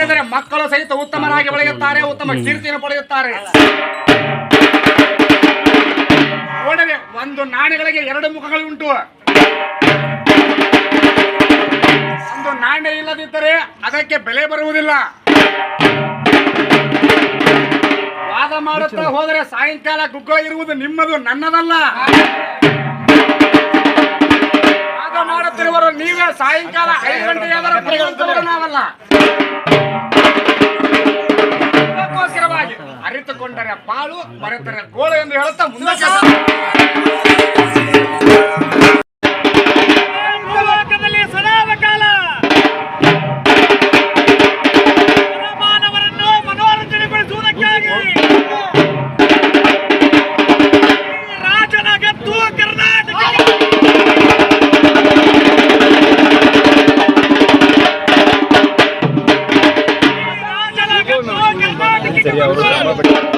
ಆಡಿದರೆ ಮಕ್ಕಳು ಸಹಿತ ಉತ್ತಮರಾಗಿ ಬೆಳೆಯುತ್ತಾರೆ, ಉತ್ತಮ ಕೀರ್ತಿಯನ್ನು ಪಡೆಯುತ್ತಾರೆ. ನೋಡದೆ ಒಂದು ನಾಣ್ಯಗಳಿಗೆ ಎರಡು ಮುಖಗಳುಂಟು. ಒಂದು ನಾಣ್ಯ ಇಲ್ಲದಿದ್ದರೆ ಅದಕ್ಕೆ ಬೆಲೆ ಬರುವುದಿಲ್ಲ. ವಾದ ಮಾಡುತ್ತಾ ಹೋದರೆ ಸಾಯಂಕಾಲ ಗುಗ್ಗಳ ಇರುವುದು ನಿಮ್ಮದು, ನನ್ನದಲ್ಲ. ವಾದ ಮಾಡುತ್ತಿರುವರು ನೀವೇ. ಸಾಯಂಕಾಲ 5 ಗಂಟೆಯಾದರೂ ಪರಿಗಣಿಸುವರು ನಾವಲ್ಲ. ಅದಕ್ಕೋಸ್ಕರವಾಗಿ ಅರಿತುಕೊಂಡರೆ ಪಾಳು, ಮರೆತರೆ ಗೋಳು ಎಂದು ಹೇಳುತ್ತಾ ಮುಂದಕ್ಕೆ ಸರಿ ಅವರು